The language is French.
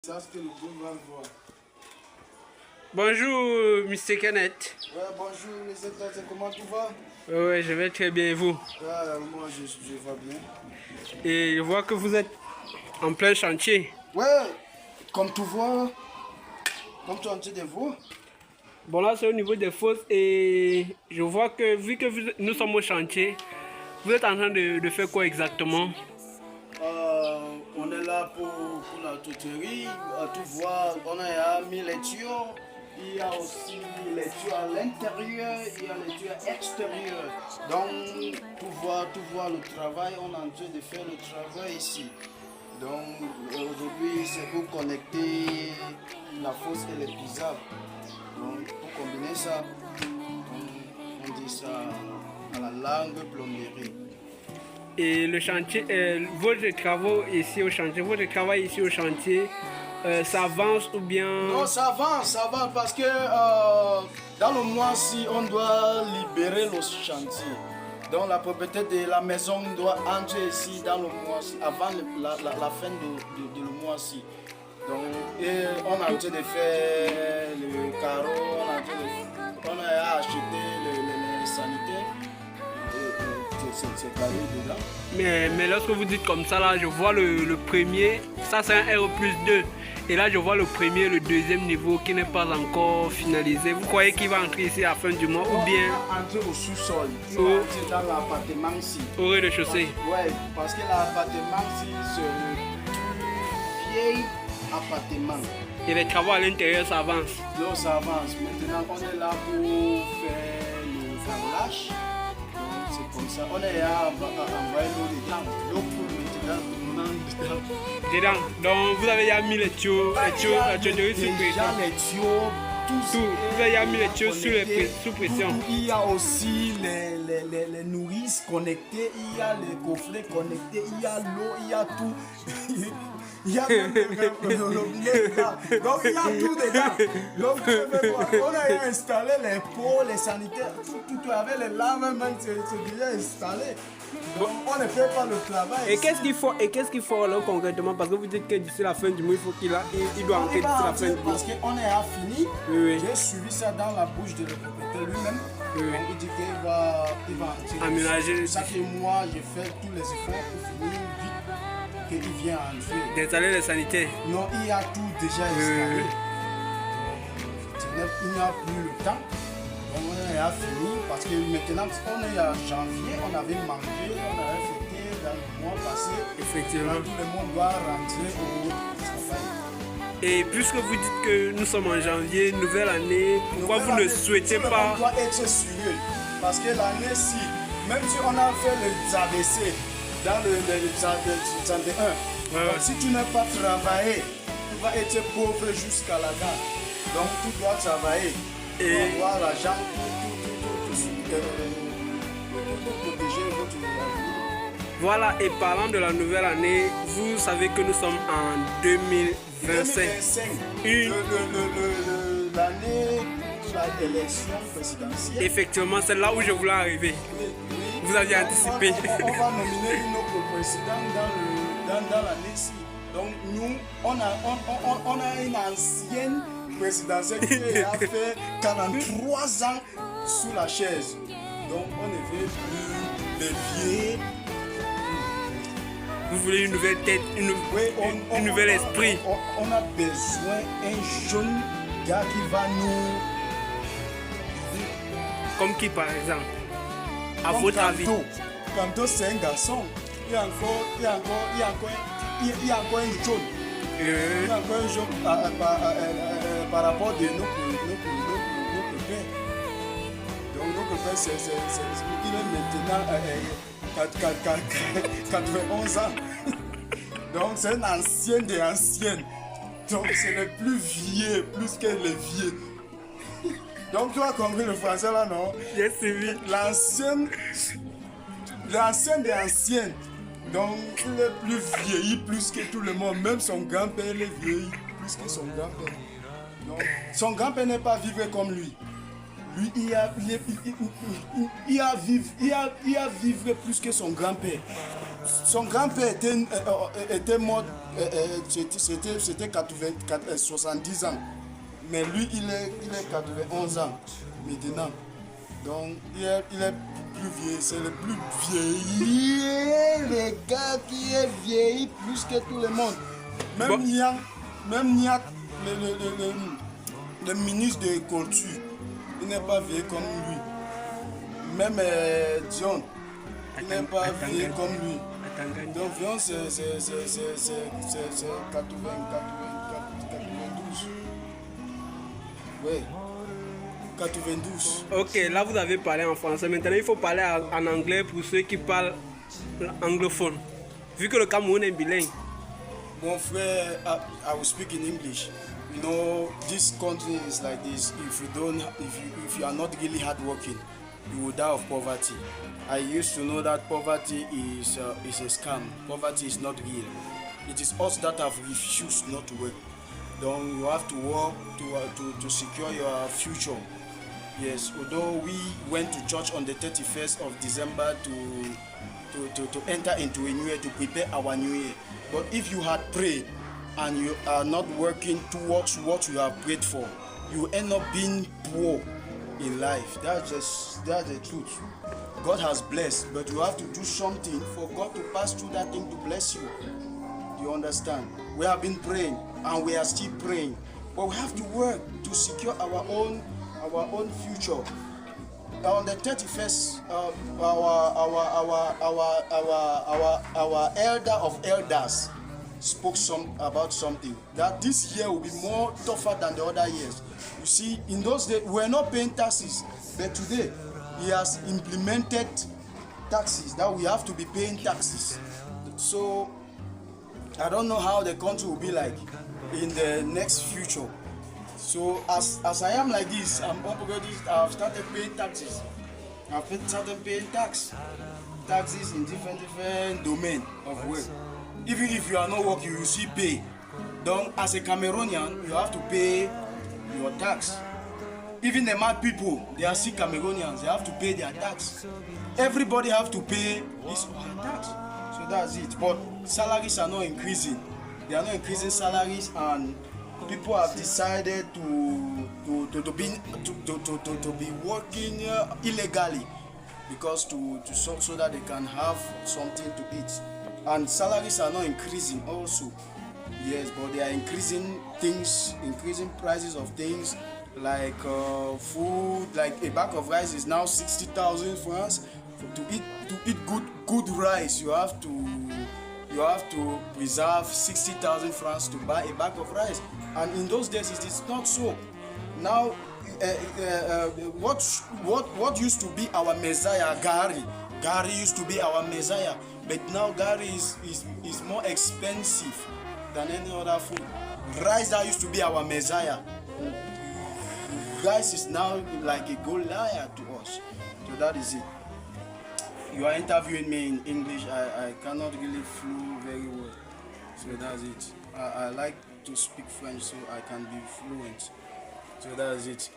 Ça, c'est que le groupe va le voir. Bonjour, Mr. Kenneth. Ouais, bonjour, Mr. Kenneth, comment tu vas? Ouais, je vais très bien, et vous? Ouais, moi, je vais bien. Et je vois que vous êtes en plein chantier. Ouais, comme tu vois, comme tu as dit de vous. Bon, là, c'est au niveau des fosses et je vois que, vu que nous sommes au chantier, vous êtes en train de faire quoi exactement? On est là pour la tuterie, tu vois, on a mis les tuyaux, il y a aussi les tuyaux à l'intérieur, il y a les tuyaux extérieurs. Donc, tu vois le travail, on est en train de faire le travail ici. Donc, aujourd'hui, c'est pour connecter la fosse et les pisables. Donc, pour combiner ça, on dit ça à la langue plomberie. Et le chantier, votre travail ici au chantier, ça avance ou bien? Non, ça avance parce que dans le mois-ci, on doit libérer le chantier. Donc la propriété de la maison doit entrer ici dans le mois-ci, avant la fin de le mois-ci. Donc, et on a en train de faire le carreau, on a acheté les sanitaires. C'est carré dedans. Mais lorsque vous dites comme ça, là, je vois le premier, ça c'est un RE+2. Et là, je vois le premier, le deuxième niveau qui n'est pas encore finalisé. Vous croyez qu'il va entrer ici à la fin du mois ou bien? Il va entrer au sous-sol, il va entrer dans l'appartement ici. Au rez-de-chaussée? Oui, parce que l'appartement ici, c'est le plus vieil appartement. Et les travaux à l'intérieur, ça avance? Non, ça avance. Maintenant, on est là pour faire le carrelage. C'est comme ça. On est là à envoyer l'eau dedans. L'eau pour maintenant, dedans. Donc, vous avez déjà mis les tuyaux, la tuyauterie sous pression. Les tuyaux, tout. Vous avez déjà mis les tuyaux sous pression. Il y a aussi les nourrices connectées, il y a les coffrets connectés, il y a l'eau, il y a tout. Il y a même le robinet dedans. Donc il y a tout dedans. Donc on a installé les pots, les sanitaires, tout avec les laves, même c'est déjà installé. Donc on ne fait pas le travail. Et qu'est-ce qu'il faut alors concrètement? Parce que vous dites que d'ici la fin du mois, il doit entrer d'ici la fin du mois. Parce qu'on est à fini. Oui. J'ai suivi ça dans la bouche de le propriétaire lui-même. Oui. Donc il dit qu'il va aménager. Chaque mois, je fais tous les efforts pour finir vite. Qu'il vient entrer. D'installer les sanitaires? Non, il y a tout déjà installé. Il n'y a plus le temps. Donc on est à fini parce que maintenant, on est à janvier, on avait mangé, on avait fêté dans le mois passé. Effectivement. Tout le monde doit rentrer au travail. Et puisque vous dites que nous sommes en janvier, nouvelle année, pourquoi vous ne souhaitez pas? On doit être sérieux parce que l'année-ci, même si on a fait les ABC, dans le 31. Ouais. Si tu n'as pas travaillé, tu vas être pauvre jusqu'à la date. Donc tu dois travailler. Et avoir l'argent pour protéger votre vie. Voilà, et parlant de la nouvelle année, vous savez que nous sommes en 2025. L'année de l'élection présidentielle. Effectivement, c'est là où je voulais arriver. Vous aviez anticipé. On va nominer notre président dans l'année-ci. Donc nous, on a une ancienne présidentielle qui a fait 43 ans sous la chaise. Donc on ne veut plus les vieux. Vous voulez une nouvelle tête, un nouvel esprit. On a besoin d'un jeune gars qui va nous... Comme qui par exemple? À votre avis? Kanto, c'est un garçon. Il y a encore un jaune. Il y a encore un jaune par rapport de notre père. Donc notre père, il est maintenant 91 ans. Donc c'est un ancien des anciennes. Donc c'est le plus vieux, plus que les vieux. Donc tu as compris le français là, non? Yes, oui. L'ancienne des anciennes. Donc il est plus vieilli plus que tout le monde. Même son grand-père est vieilli plus que son grand-père. Donc son grand-père n'est pas vivre comme lui. Lui, il a vivre plus que son grand-père. Son grand-père était mort, c'était 70 ans. Mais lui, il est 91 ans maintenant. Donc, il est plus vieil. C'est le plus vieilli, le gars qui est vieilli plus que tout le monde. Même Niak, le ministre de Culture, il n'est pas vieilli comme lui. Même Dion, il n'est pas vieilli comme lui. Donc, Dion, c'est 92. Oui, 92. Ok, là vous avez parlé en français. Maintenant, il faut parler en anglais pour ceux qui parlent anglophone. Vu que le Cameroun est bilingue. Mon frère, I will speak in English. You know, this country is like this. If you are not really hardworking, you will die of poverty. I used to know that poverty is a scam. Poverty is not real. It is us that have refused not to work. Then you have to work to secure your future. Yes, although we went to church on the 31st of December to enter into a new year, to prepare our new year. But if you had prayed and you are not working towards what you have prayed for, you end up being poor in life. That's the truth. God has blessed, but you have to do something for God to pass through that thing to bless you. You understand? We have been praying and we are still praying, but we have to work to secure our own future. On the 31st, our elder of elders spoke about something that this year will be more tougher than the other years. You see, in those days we were not paying taxes, but today he has implemented taxes that we have to be paying taxes. So I don't know how the country will be like in the next future. So as I am like this, I've started paying taxes. I've started paying taxes in different domains of work. Even if you are not working, you still pay. Donc, as a Cameroonian, you have to pay your tax. Even the mad people, they are still Cameroonians. They have to pay their tax. Everybody have to pay his tax. So that's it. But salaries are not increasing. They are not increasing salaries, and people have decided to be working illegally because so that they can have something to eat. And salaries are not increasing also. Yes, but they are increasing prices of things like food. Like a bag of rice is now 60,000 francs. To eat good rice, you have to preserve 60,000 francs to buy a bag of rice. And in those days it is not so. Now what used to be our Messiah, Gari used to be our Messiah, but now Gari is more expensive than any other food. Rice that used to be our Messiah, rice is now like a Goliath to us. So that is it. You are interviewing me in English. I cannot really flow very well. So that's it. I like to speak French so I can be fluent. So that's it.